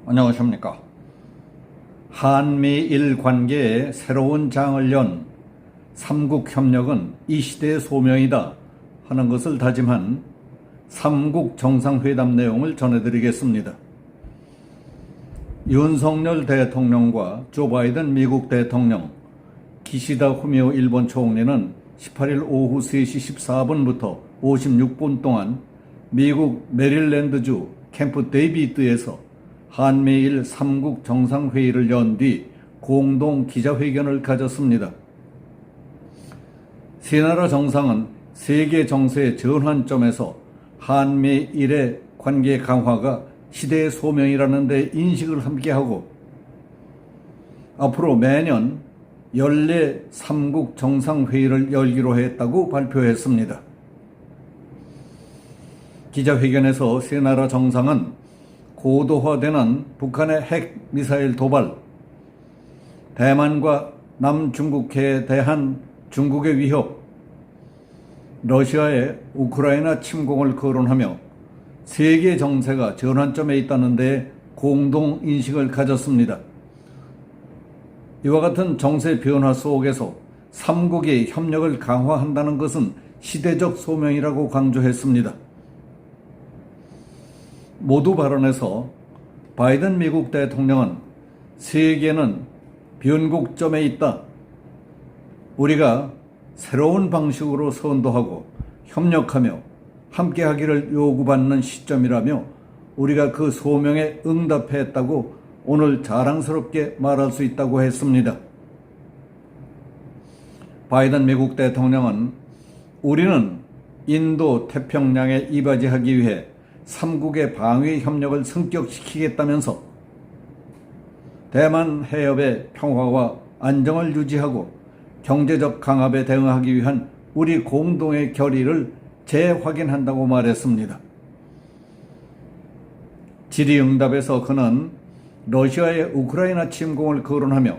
안녕하십니까. 한미일 관계에 새로운 장을 연 삼국협력은 이 시대의 소명이다 하는 것을 다짐한 삼국 정상회담 내용을 전해드리겠습니다. 윤석열 대통령과 조 바이든 미국 대통령, 기시다 후미오 일본 총리는 18일 오후 3시 14분부터 56분 동안 미국 메릴랜드주 캠프 데이비드에서 한미일 삼국 정상회의를 연 뒤 공동 기자회견을 가졌습니다. 세 나라 정상은 세계 정세의 전환점에서 한미일의 관계 강화가 시대의 소명이라는 데 인식을 함께하고 앞으로 매년 연례 삼국 정상회의를 열기로 했다고 발표했습니다. 기자회견에서 세 나라 정상은 고도화되는 북한의 핵 미사일 도발, 대만과 남중국해에 대한 중국의 위협, 러시아의 우크라이나 침공을 거론하며 세계 정세가 전환점에 있다는 데 공동 인식을 가졌습니다. 이와 같은 정세 변화 속에서 삼국이 협력을 강화한다는 것은 시대적 소명이라고 강조했습니다. 모두 발언에서 바이든 미국 대통령은 세계는 변곡점에 있다. 우리가 새로운 방식으로 선도하고 협력하며 함께하기를 요구받는 시점이라며 우리가 그 소명에 응답했다고 오늘 자랑스럽게 말할 수 있다고 했습니다. 바이든 미국 대통령은 우리는 인도 태평양에 이바지하기 위해 삼국의 방위 협력을 성격시키겠다면서 대만 해협의 평화와 안정을 유지하고 경제적 강압에 대응하기 위한 우리 공동의 결의를 재확인한다고 말했습니다. 질의응답에서 그는 러시아의 우크라이나 침공을 거론하며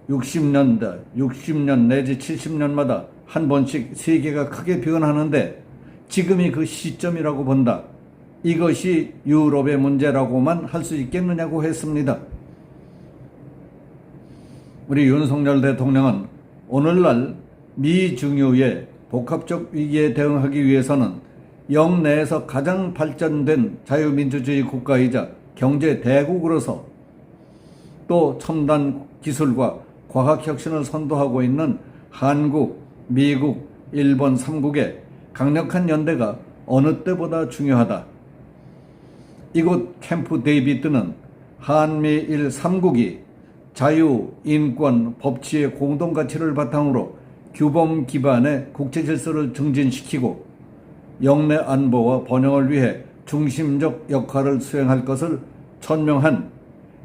60년 내지 70년마다 한 번씩 세계가 크게 변하는데 지금이 그 시점이라고 본다. 이것이 유럽의 문제라고만 할 수 있겠느냐고 했습니다. 우리 윤석열 대통령은 오늘날 미중유의 복합적 위기에 대응하기 위해서는 영내에서 가장 발전된 자유민주주의 국가이자 경제 대국으로서 또 첨단 기술과 과학혁신을 선도하고 있는 한국, 미국, 일본 3국의 강력한 연대가 어느 때보다 중요하다. 이곳 캠프 데이비드는 한미일 3국이 자유, 인권, 법치의 공동가치를 바탕으로 규범 기반의 국제질서를 증진시키고 영내 안보와 번영을 위해 중심적 역할을 수행할 것을 천명한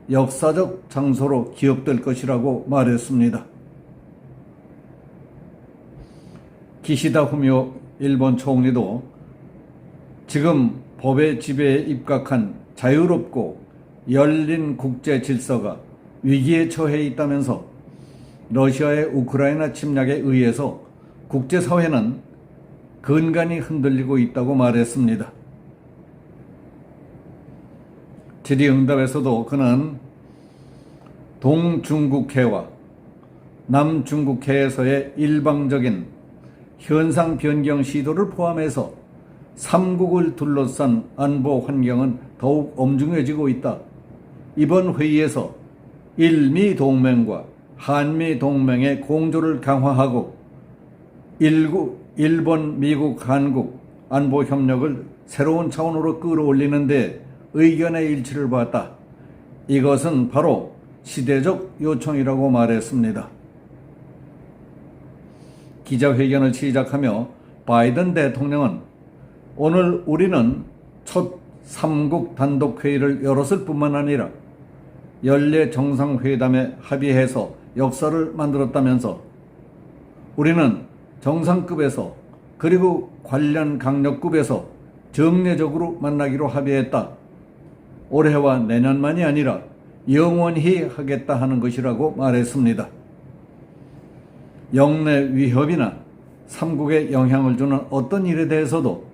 역사적 장소로 기억될 것이라고 말했습니다. 기시다 후미오 일본 총리도 지금 법의 지배에 입각한 자유롭고 열린 국제 질서가 위기에 처해 있다면서 러시아의 우크라이나 침략에 의해서 국제사회는 근간이 흔들리고 있다고 말했습니다. 질의응답에서도 그는 동중국해와 남중국해에서의 일방적인 현상 변경 시도를 포함해서 삼국을 둘러싼 안보 환경은 더욱 엄중해지고 있다. 이번 회의에서 일미 동맹과 한미 동맹의 공조를 강화하고 일본, 미국, 한국 안보 협력을 새로운 차원으로 끌어올리는 데 의견의 일치를 봤다. 이것은 바로 시대적 요청이라고 말했습니다. 기자회견을 시작하며 바이든 대통령은 오늘 우리는 첫 삼국 단독회의를 열었을 뿐만 아니라 연례 정상회담에 합의해서 역사를 만들었다면서 우리는 정상급에서 그리고 관련 강력급에서 정례적으로 만나기로 합의했다. 올해와 내년만이 아니라 영원히 하겠다 하는 것이라고 말했습니다. 영내 위협이나 삼국에 영향을 주는 어떤 일에 대해서도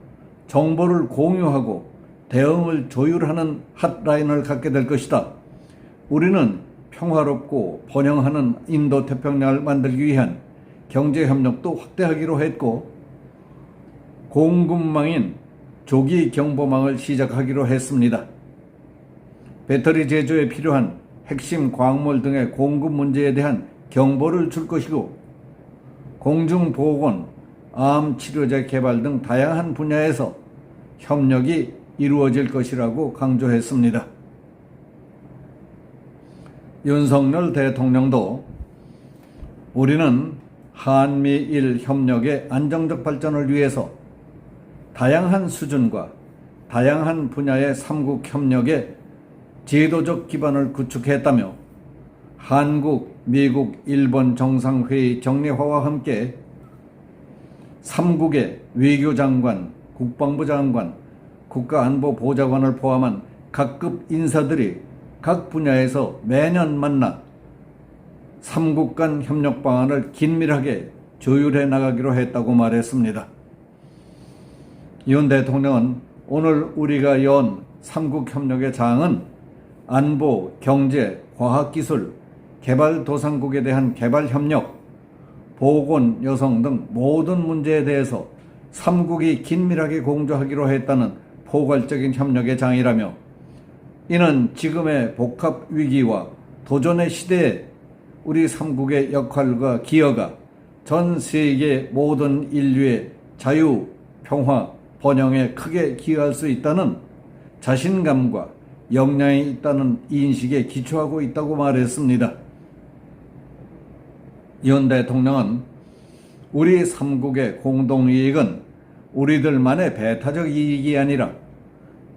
정보를 공유하고 대응을 조율하는 핫라인을 갖게 될 것이다. 우리는 평화롭고 번영하는 인도 태평양을 만들기 위한 경제협력도 확대하기로 했고, 공급망인 조기 경보망을 시작하기로 했습니다. 배터리 제조에 필요한 핵심 광물 등의 공급 문제에 대한 경보를 줄 것이고, 공중보건, 암 치료제 개발 등 다양한 분야에서 협력이 이루어질 것이라고 강조했습니다. 윤석열 대통령도 우리는 한미일 협력의 안정적 발전을 위해서 다양한 수준과 다양한 분야의 삼국 협력의 제도적 기반을 구축했다며, 한국, 미국, 일본 정상회의 정례화와 함께 삼국의 외교장관, 국방부 장관, 국가안보보좌관을 포함한 각급 인사들이 각 분야에서 매년 만나 삼국 간 협력 방안을 긴밀하게 조율해 나가기로 했다고 말했습니다. 윤 대통령은 오늘 우리가 연 삼국 협력의 장은 안보, 경제, 과학기술, 개발도상국에 대한 개발협력, 보건, 여성 등 모든 문제에 대해서 삼국이 긴밀하게 공조하기로 했다는 포괄적인 협력의 장이라며, 이는 지금의 복합 위기와 도전의 시대에 우리 삼국의 역할과 기여가 전 세계 모든 인류의 자유, 평화, 번영에 크게 기여할 수 있다는 자신감과 역량이 있다는 인식에 기초하고 있다고 말했습니다. 윤 대통령은 우리 삼국의 공동이익은 우리들만의 배타적 이익이 아니라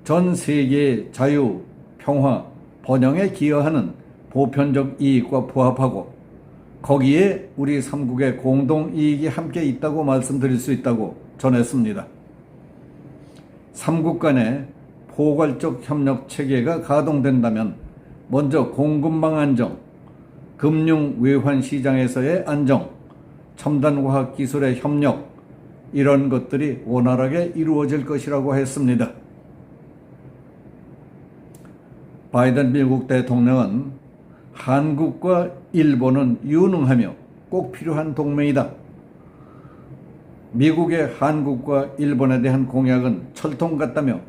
전 세계의 자유, 평화, 번영에 기여하는 보편적 이익과 부합하고, 거기에 우리 삼국의 공동이익이 함께 있다고 말씀드릴 수 있다고 전했습니다. 삼국 간의 포괄적 협력 체계가 가동된다면 먼저 공급망 안정, 금융 외환 시장에서의 안정, 첨단 과학 기술의 협력, 이런 것들이 원활하게 이루어질 것이라고 했습니다. 바이든 미국 대통령은 한국과 일본은 유능하며 꼭 필요한 동맹이다. 미국의 한국과 일본에 대한 공약은 철통 같다며,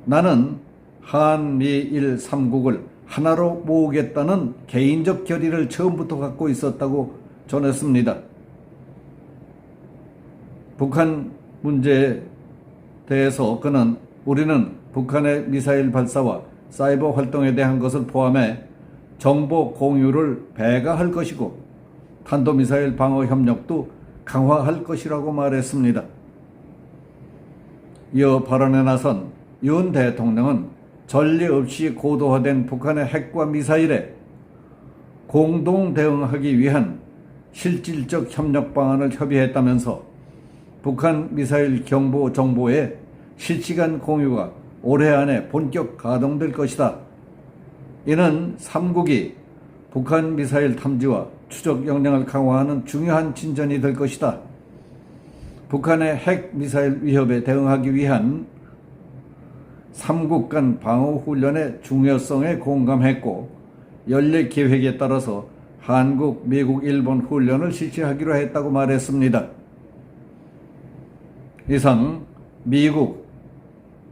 나는 한미일 삼국을 하나로 모으겠다는 개인적 결의를 처음부터 갖고 있었다고 전했습니다. 북한 문제에 대해서 그는 우리는 북한의 미사일 발사와 사이버 활동에 대한 것을 포함해 정보 공유를 배가할 것이고, 탄도미사일 방어 협력도 강화할 것이라고 말했습니다. 이어 발언에 나선 윤 대통령은 전례 없이 고도화된 북한의 핵과 미사일에 공동 대응하기 위한 실질적 협력 방안을 협의했다면서, 북한 미사일 경보 정보의 실시간 공유가 올해 안에 본격 가동될 것이다. 이는 삼국이 북한 미사일 탐지와 추적 역량을 강화하는 중요한 진전이 될 것이다. 북한의 핵 미사일 위협에 대응하기 위한 삼국 간 방어 훈련의 중요성에 공감했고, 연례 계획에 따라서 한국, 미국, 일본 훈련을 실시하기로 했다고 말했습니다. 이상 미국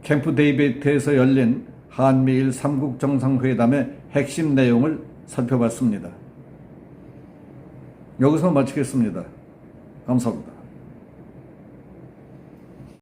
캠프 데이비드에서 열린 한미일 삼국 정상회담의 핵심 내용을 살펴봤습니다. 여기서 마치겠습니다. 감사합니다.